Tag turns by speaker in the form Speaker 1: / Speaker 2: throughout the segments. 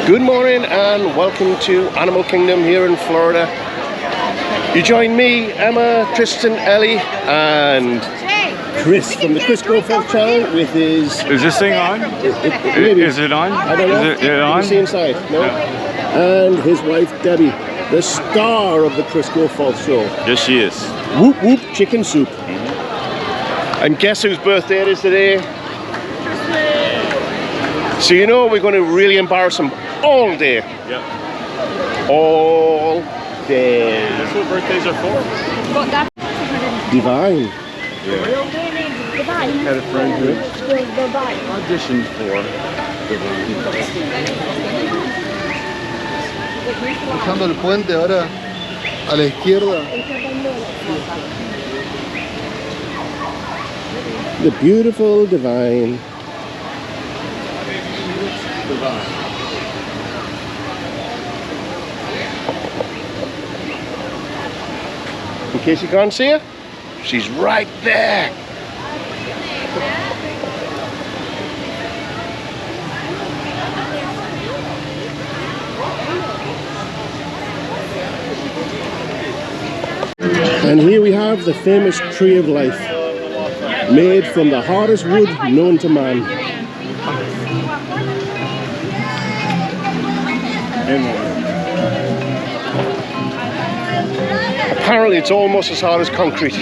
Speaker 1: Good morning and welcome to Animal Kingdom here in Florida. You join me, Emma, Tristan, Ellie and Chris from the Chris GoFold channel with his...
Speaker 2: Is this thing on? Is it on?
Speaker 1: I don't know.
Speaker 2: Is it on?
Speaker 1: Can you see inside? No. Yeah. And his wife Debbie, the star of the Chris GoFold show.
Speaker 2: Yes, she is.
Speaker 1: Whoop whoop chicken soup. And guess whose birthday it is today? So you know we're going to really embarrass him all day.
Speaker 2: Yep.
Speaker 1: All day.
Speaker 2: That's what birthdays are for.
Speaker 1: Divine.
Speaker 2: Yeah. Had a friend who auditioned for
Speaker 3: Cruzando el puente ahora a la izquierda.
Speaker 1: The beautiful Divine. In case you can't see her, she's right there. And here we have the famous Tree of Life, made from the hardest wood known to man. Apparently it's almost as hard as concrete.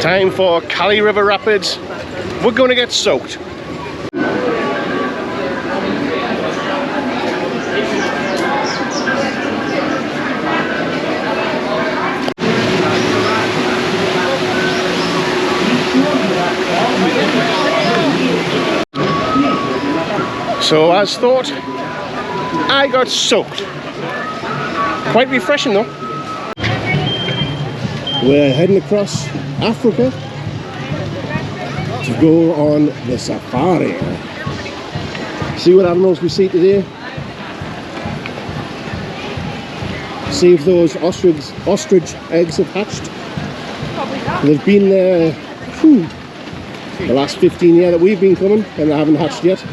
Speaker 1: Time for Cali River Rapids. We're going to get soaked. So as thought, I got soaked. Quite refreshing though. We're heading across Africa to go on the safari. See what animals we see today. See if those ostrich eggs have hatched. They've been there the last 15 years that we've been coming and they haven't hatched yet.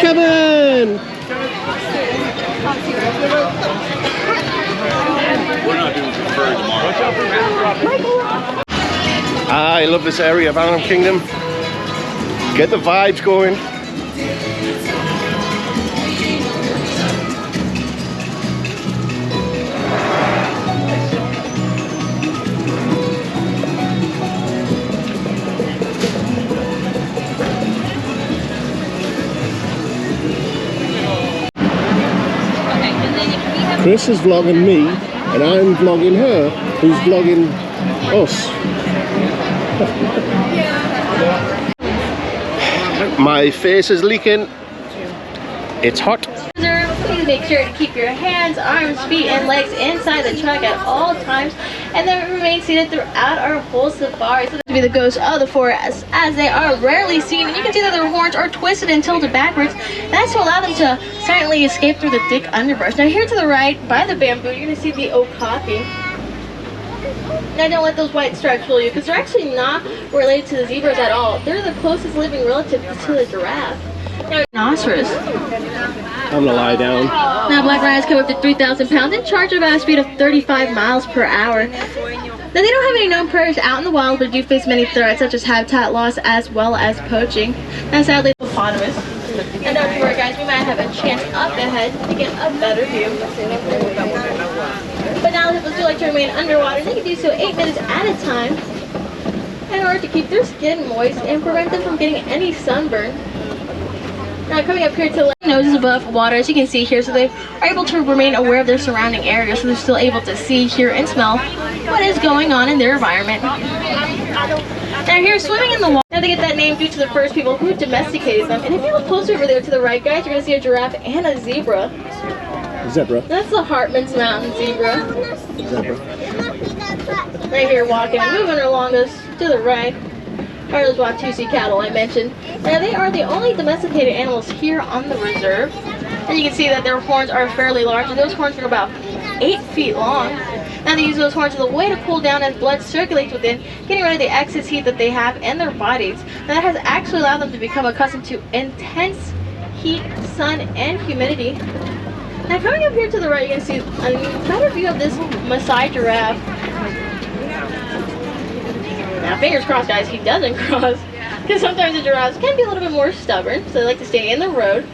Speaker 1: Kevin!
Speaker 2: We're not doing fur tomorrow.
Speaker 1: I love this area of Animal Kingdom. Get the vibes going. Chris is vlogging me and I'm vlogging her, who's vlogging us. My face is leaking. It's hot.
Speaker 4: Please make sure to keep your hands, arms, feet, and legs inside the truck at all times, and then remain seated throughout our whole safari. So to be the ghosts of the forest, as they are rarely seen, and you can see that their horns are twisted and tilted backwards. That's to allow them to silently escape through the thick underbrush. Now here to the right, by the bamboo, you're going to see the okapi. Now don't let those white stripes fool you, because they're actually not related to the zebras at all. They're the closest living relative to the giraffe. Now, rhinoceros.
Speaker 1: I'm gonna lie down.
Speaker 4: Now black rhinos come up to 3,000 pounds and charge about a speed of 35 miles per hour. Now they don't have any known predators out in the wild, but do face many threats such as habitat loss as well as poaching. Now sadly, hippopotamus. And don't worry guys, we might have a chance up ahead to get a better view. But now the hippos do like to remain underwater, they can do so 8 minutes at a time. And order to keep their skin moist and prevent them from getting any sunburn. Now coming up here to the noses above water, as you can see here, so they are able to remain aware of their surrounding area, so they're still able to see, hear, and smell what is going on in their environment. Now here, swimming in the water, now they get that name due to the first people who domesticated them. And if you look closer over there to the right, guys, you're going to see a giraffe and a zebra.
Speaker 1: Zebra.
Speaker 4: That's the Hartman's Mountain zebra. Right here, walking and moving along us to the right are those Watusi cattle I mentioned. Now they are the only domesticated animals here on the reserve. And you can see that their horns are fairly large, and those horns are about 8 feet long. Now they use those horns as a way to cool down as blood circulates within, getting rid of the excess heat that they have in their bodies. Now that has actually allowed them to become accustomed to intense heat, sun, and humidity. Now coming up here to the right, you can see a better view of this Maasai giraffe. Now fingers crossed, guys, he doesn't cross, because sometimes the giraffes can be a little bit more stubborn, so they like to stay in the road.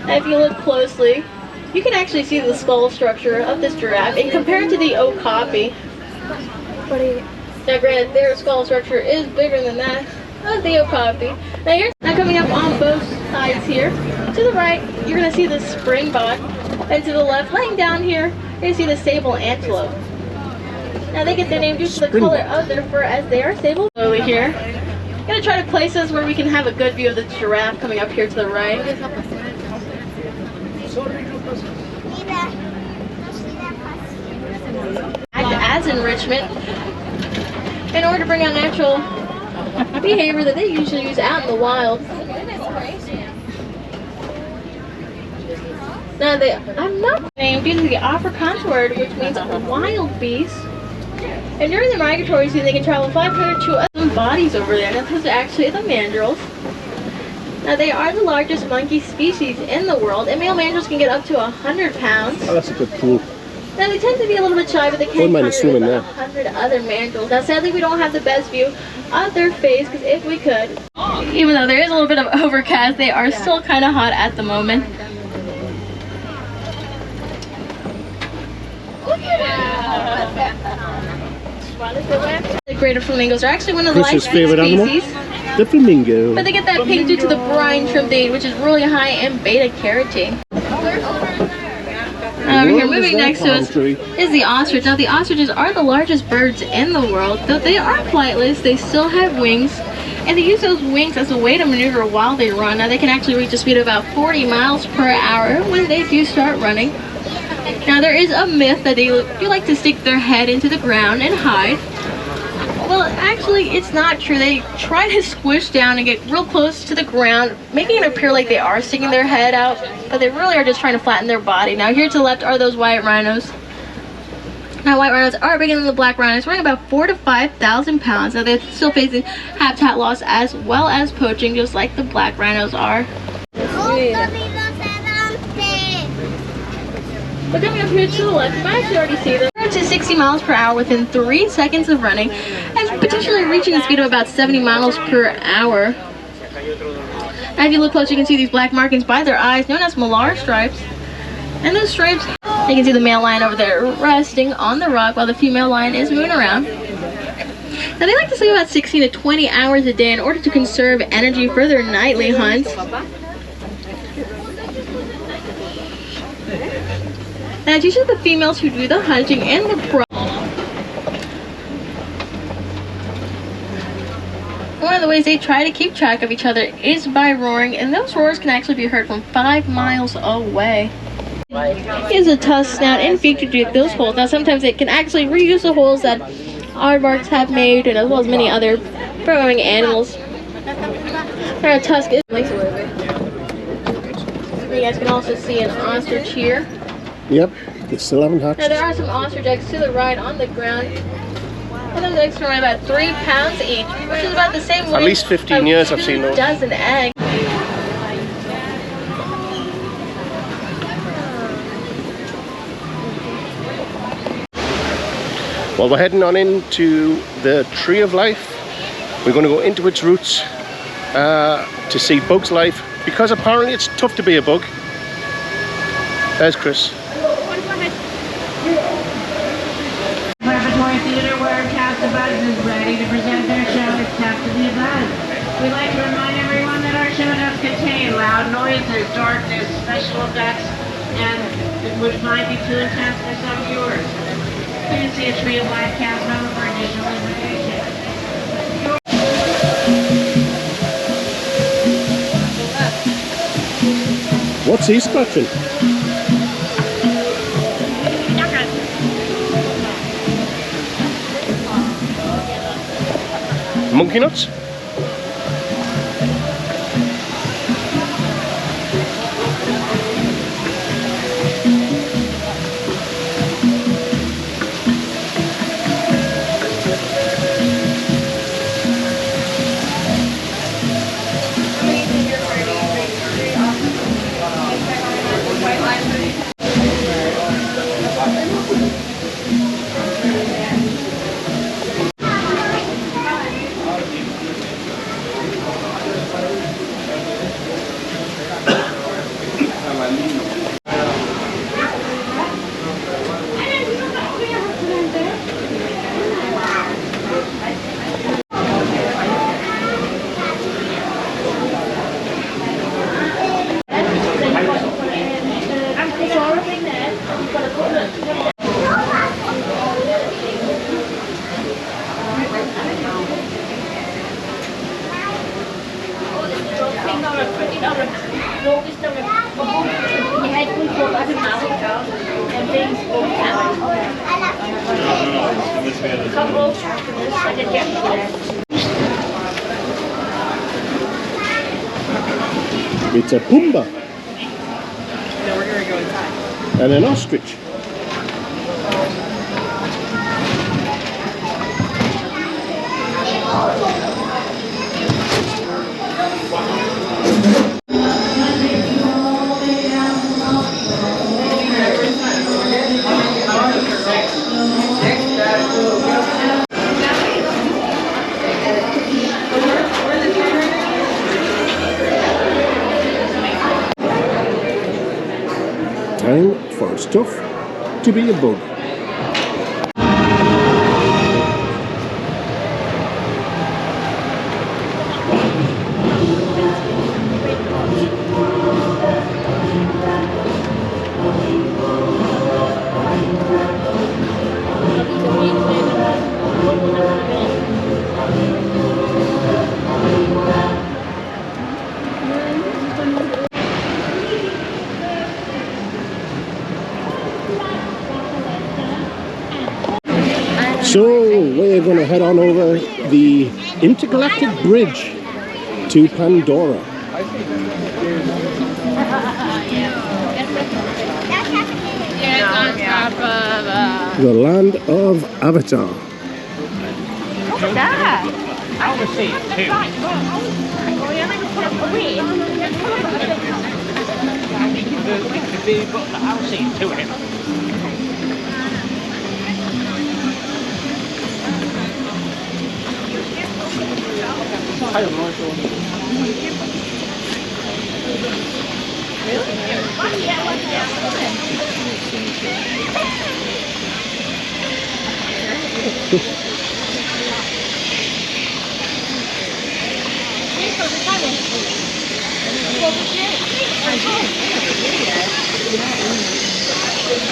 Speaker 4: And if you look closely, you can actually see the skull structure of this giraffe and compare it to the okapi. Now granted, their skull structure is bigger than that of the okapi. Now coming up on both sides here, to the right, you're going to see the springbok, and to the left, laying down here, you're going to see the sable antelope. Now they get their name due to the color of their fur, as they are sable. Slowly here, I'm going to try to place us where we can have a good view of the giraffe coming up here to the right. Act as enrichment in order to bring out natural behavior that they usually use out in the wild. Now I'm not named due to the Afrikaans word, which means wild beast. And during the migratory season, they can travel 500 to 1,000 bodies over there. Now those are actually the mandrills. Now they are the largest monkey species in the world, and male mandrills can get up to 100 pounds.
Speaker 1: Oh, that's a good pool.
Speaker 4: Now they tend to be a little bit shy, but they can cover 100 other mandrills. Now sadly, we don't have the best view of their face, because if we could, even though there is a little bit of overcast, they are still kind of hot at the moment. The greater flamingos are actually one of the
Speaker 1: Chris's
Speaker 4: live
Speaker 1: favorite
Speaker 4: species.
Speaker 1: animal? The flamingo.
Speaker 4: But they get that pink due to the brine shrimp they eat, which is really high in beta carotene. Over here, moving next to us, is the ostrich. Now the ostriches are the largest birds in the world. Though they are flightless, they still have wings, and they use those wings as a way to maneuver while they run. Now they can actually reach a speed of about 40 miles per hour when they do start running. Now there is a myth that they do like to stick their head into the ground and hide. Well, actually, it's not true. They try to squish down and get real close to the ground, making it appear like they are sticking their head out, but they really are just trying to flatten their body. Now here to the left are those white rhinos. Now white rhinos are bigger than the black rhinos, weighing about 4,000 to 5,000 pounds. Now they're still facing habitat loss as well as poaching, just like the black rhinos are. But coming up here to the left, you might actually already see them. To 60 miles per hour within 3 seconds of running, and potentially reaching a speed of about 70 miles per hour. Now if you look close, you can see these black markings by their eyes, known as malar stripes. And those stripes, you can see the male lion over there resting on the rock while the female lion is moving around. Now they like to sleep about 16 to 20 hours a day in order to conserve energy for their nightly hunts. Now it's usually the females who do the hunting and the One of the ways they try to keep track of each other is by roaring, and those roars can actually be heard from 5 miles away. Here's a tusk snout and beak to dig those holes. Now sometimes it can actually reuse the holes that aardvarks have made, and as well as many other burrowing animals. Our tusk is you guys can also see an ostrich here.
Speaker 1: Yep, they still haven't hatched.
Speaker 4: Now there are some ostrich eggs to the right on the ground. And those eggs can weigh about 3 pounds each, which is about the same weight.
Speaker 1: At least 15 years I've seen those.
Speaker 4: 2 dozen eggs.
Speaker 1: Well, we're heading on into the Tree of Life. We're going to go into its roots to see bugs' life, because apparently it's tough to be a bug. There's Chris.
Speaker 5: Laboratory theater where Cast of Bugs is ready to present their show. It's Cast of the We'd like to remind everyone that our show does contain loud noises, darkness, special effects, and which might be too intense for some viewers. Please see a Tree of Life cast member for additional information.
Speaker 1: What's he scratching? Monkey nuts? It's a pumba.
Speaker 6: No, we're gonna go inside.
Speaker 1: And an ostrich. Time for stuff to be a bug. So we're going to head on over the intergalactic bridge to Pandora. The land of Avatar.
Speaker 6: What's that?
Speaker 2: I want to see it too. I'll see it too.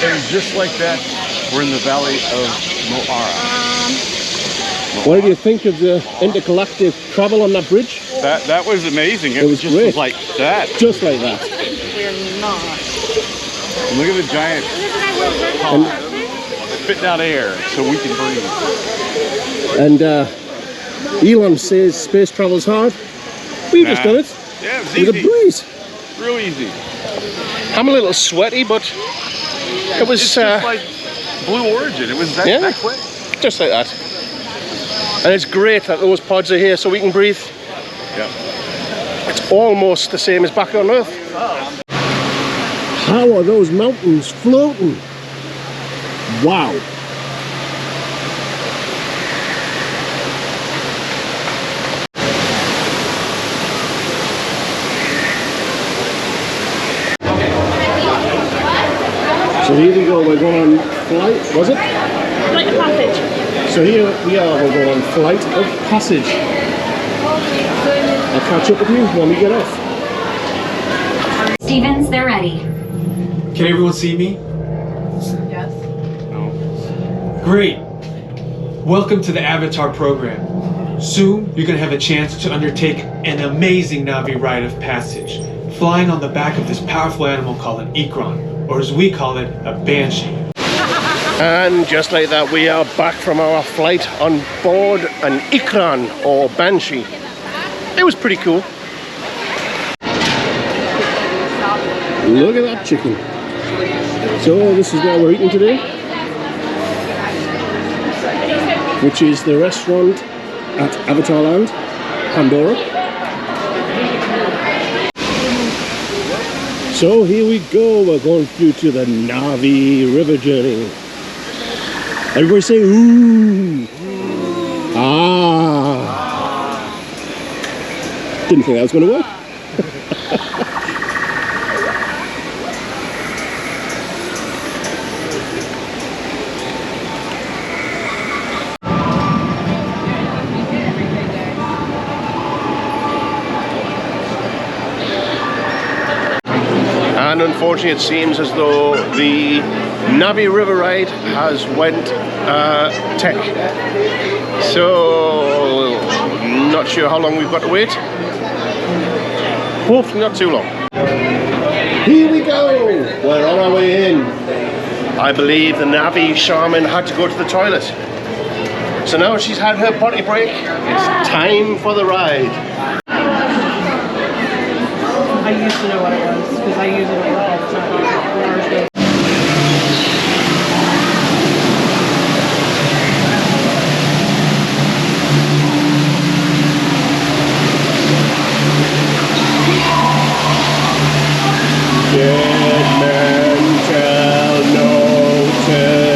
Speaker 2: And just like that, we're in the valley of Moara.
Speaker 1: What did you think of the intergalactic travel on that bridge?
Speaker 2: That was amazing.
Speaker 1: It was
Speaker 2: just
Speaker 1: great.
Speaker 2: like that.
Speaker 1: Just like that.
Speaker 2: Look at the giant pond spitting out air so we can breathe.
Speaker 1: And Elon says space travel's hard. We've just done it.
Speaker 2: Yeah, it was
Speaker 1: It was a
Speaker 2: easy.
Speaker 1: breeze.
Speaker 2: Real easy.
Speaker 1: I'm a little sweaty, but it was
Speaker 2: It's just like Blue Origin. It was that,
Speaker 1: yeah.
Speaker 2: that quick.
Speaker 1: Just like that. And it's great that those pods are here so we can breathe.
Speaker 2: Yeah.
Speaker 1: It's almost the same as back on Earth. How are those mountains floating? Wow. So here we go, we're going on flight, was it?
Speaker 6: Flight of passage.
Speaker 1: So here we are, we're going on flight of passage. I'll catch up with you when we get off.
Speaker 7: Stevens, they're ready.
Speaker 8: Can everyone see me?
Speaker 6: Yes.
Speaker 8: No. Great. Welcome to the Avatar program. Soon, you're going to have a chance to undertake an amazing Navi rite of passage, flying on the back of this powerful animal called an Ikran, or as we call it, a Banshee.
Speaker 1: And just like that, we are back from our flight on board an Ikran or Banshee. It was pretty cool. Look at that chicken. So this is what we're eating today, which is the restaurant at Avatar Land, Pandora. So here we go, we're going through to the Navi River journey. Everybody say ooh. Ah. Didn't think that was going to work. And unfortunately it seems as though the Navi River ride has went tech. So not sure how long we've got to wait. Hopefully not too long. Here we go! We're on our way in. I believe the Navi shaman had to go to the toilet. So now she's had her potty break. It's time for the ride.
Speaker 6: I used to know what it was because I use it at work all the time.
Speaker 1: Dead man tell no tale.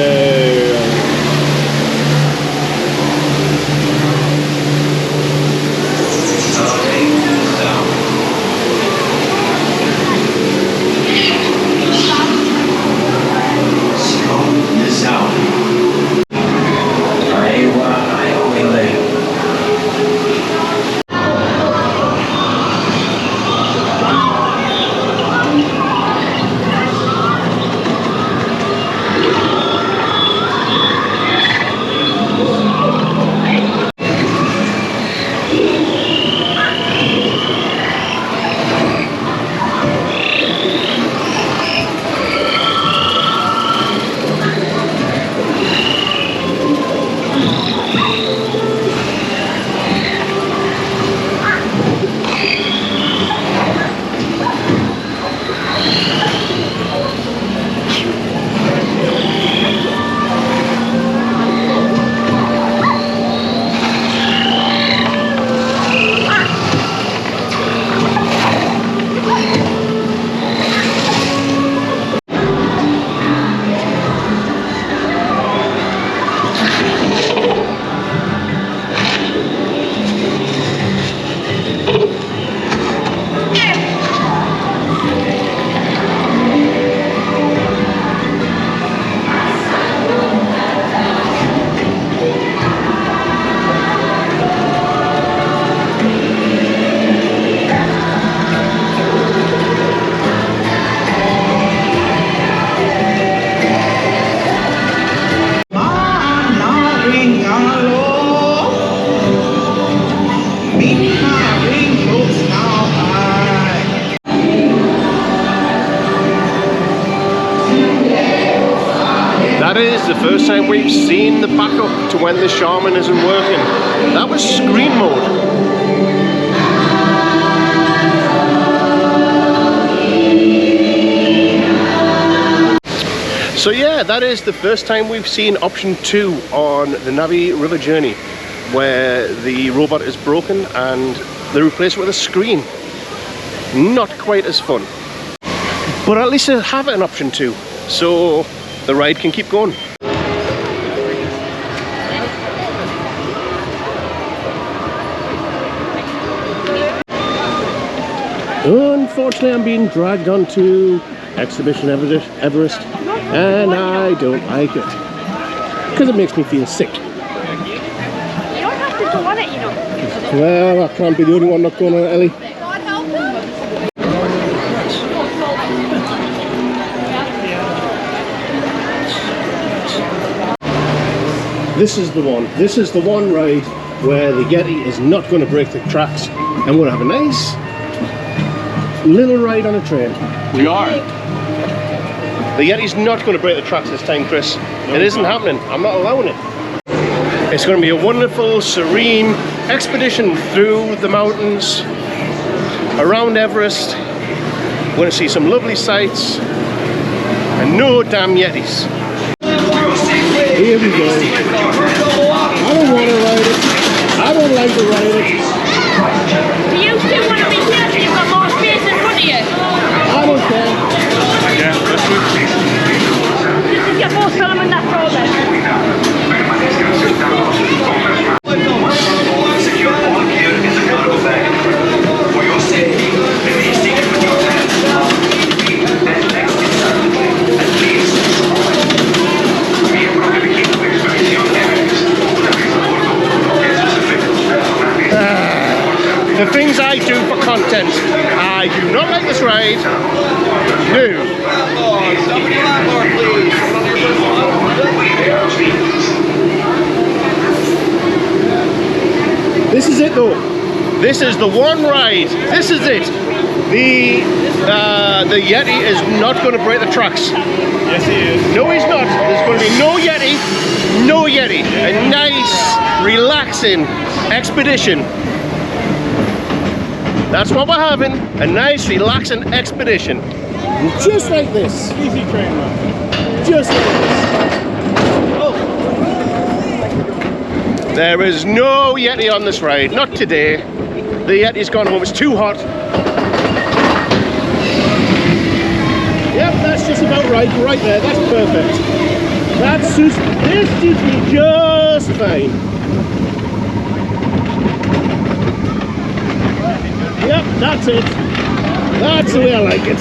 Speaker 1: That is the first time we've seen the backup to when the shaman isn't working. That was screen mode. So yeah, that is the first time we've seen option 2 on the Navi River journey, where the robot is broken and they replace it with a screen. Not quite as fun. But at least they have it in option 2, so the ride can keep going. Unfortunately, I'm being dragged onto Exhibition Everest, and I don't like it because it makes me feel sick.
Speaker 9: You don't have to go on it, you know.
Speaker 1: Well, I can't be the only one not going on it, Ellie. This is the one. This is the one ride where the Yeti is not going to break the tracks, and we'll have a nice little ride on a train.
Speaker 2: We are.
Speaker 1: The Yeti's not going to break the tracks this time, Chris. It isn't happening. I'm not allowing it. It's going to be a wonderful, serene expedition through the mountains, around Everest. We're going to see some lovely sights, and no damn Yetis. Here we go. I don't want to ride it. I don't like to ride it.
Speaker 7: Do you still want to be here so you've got more space in front of you?
Speaker 1: I don't care.
Speaker 2: Yeah, this
Speaker 7: This is your first film in that program.
Speaker 9: Secure all gear in the cargo bag. For your safety, please take it with your hands and legs inside the plane. And please, we are prohibiting to experience your enemies.
Speaker 1: The things I do for content. I do not like this ride. No. This is it though. This is the one ride. This is it. The Yeti is not going to break the tracks.
Speaker 2: Yes, he is.
Speaker 1: No, he's not. There's going to be no Yeti. No Yeti. A nice, relaxing expedition. That's what we're having. A nice, relaxing expedition. Just like this.
Speaker 2: Easy train ride.
Speaker 1: Just like this. There is no Yeti on this ride. Not today. The Yeti's gone home. It's too hot. Yep, that's just about right. Right there. That's perfect. This suits me just fine. Yep, that's it. That's the way I like it.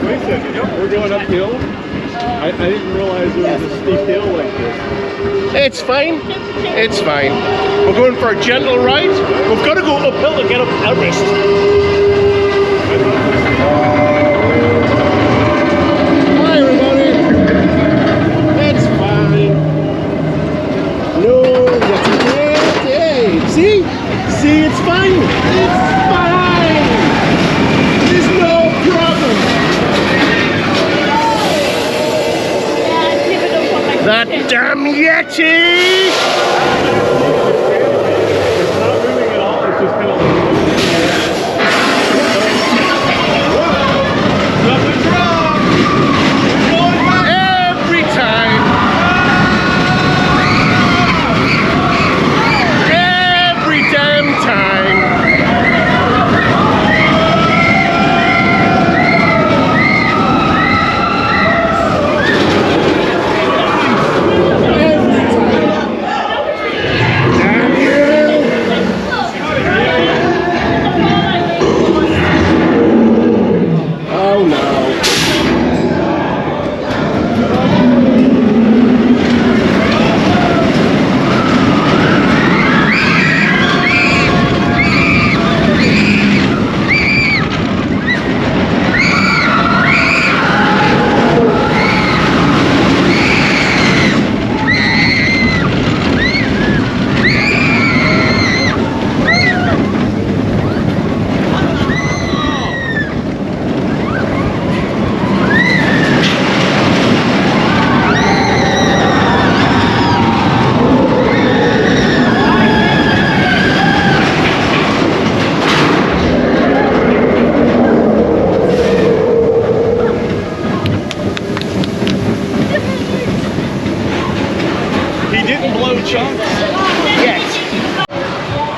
Speaker 2: Wait a second. We're going uphill. I didn't realize there was a steep hill like this.
Speaker 1: It's fine. It's fine. We're going for a gentle ride. We've got to go uphill to get up Everest. Hi everybody. It's fine. No, Yeti. See? See, it's fine. It's fine. There's no problem. That damn Yeti!
Speaker 2: It's not moving at all. It's just kind of nothing's wrong.
Speaker 1: Every time. Every damn time.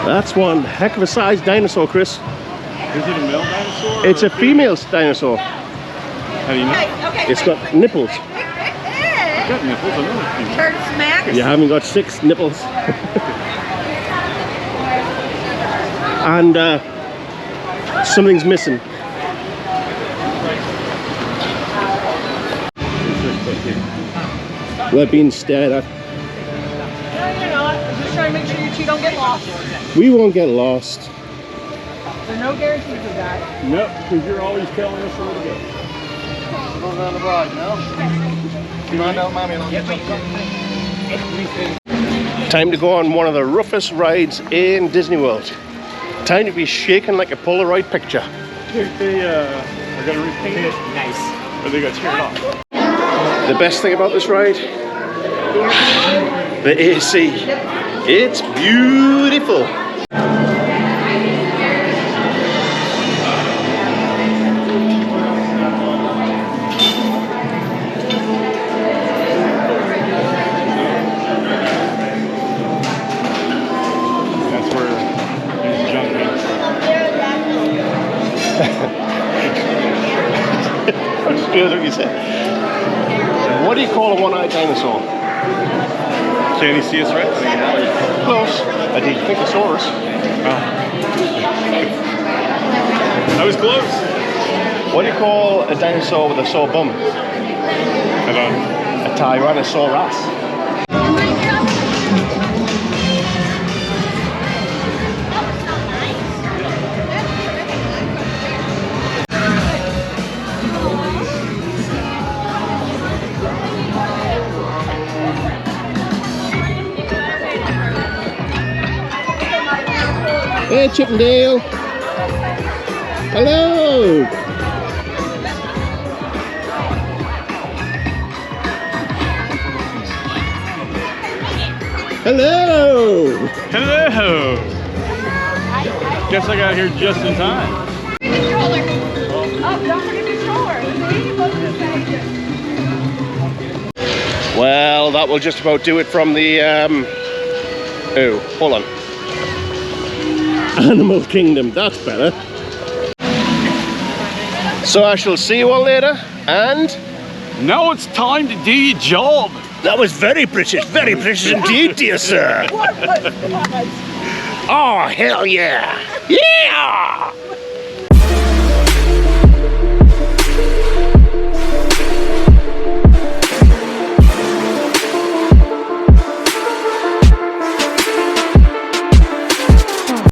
Speaker 1: That's one heck of a sized dinosaur, Chris.
Speaker 2: Is it a male dinosaur?
Speaker 1: It's a female dinosaur.
Speaker 2: How do you know?
Speaker 1: It's got nipples.
Speaker 2: It's got nipples. I know it's female.
Speaker 6: Turd smack.
Speaker 1: You haven't got 6 nipples. And something's missing. We're being stared at.
Speaker 6: No, you're not. I'm just trying to make sure you're get lost.
Speaker 1: We won't get lost.
Speaker 6: There's no guarantees of that.
Speaker 2: Nope, because you're always telling us where to go.
Speaker 3: Going down the ride, you know? Find out, mommy, and I'll get
Speaker 1: Time to go on one of the roughest rides in Disney World. Time to be shaken like a Polaroid picture.
Speaker 2: They are going to repaint it. Nice. Or they got to tear it off.
Speaker 1: The best thing about this ride? The AC. It's beautiful.
Speaker 2: That's where he's jumping.
Speaker 1: That's what you said. What do you call a one-eyed dinosaur?
Speaker 2: Can you see us right?
Speaker 1: Close. I think Thinkosaurus.
Speaker 2: Oh. I was close.
Speaker 1: What do you call a dinosaur with a sore bum?
Speaker 2: I don't.
Speaker 1: A Tyrannosaurus. Hey, Chippendale. Hello. Hello.
Speaker 2: Hello. Guess I got here just in time.
Speaker 6: Controller. Oh, don't forget the controller. See?
Speaker 1: Well, that will just about do it from the, oh, hold on. Animal Kingdom, that's better. So I shall see you all later, and...
Speaker 2: Now it's time to do your job.
Speaker 1: That was very British indeed, dear sir. Oh, hell yeah. Yeah!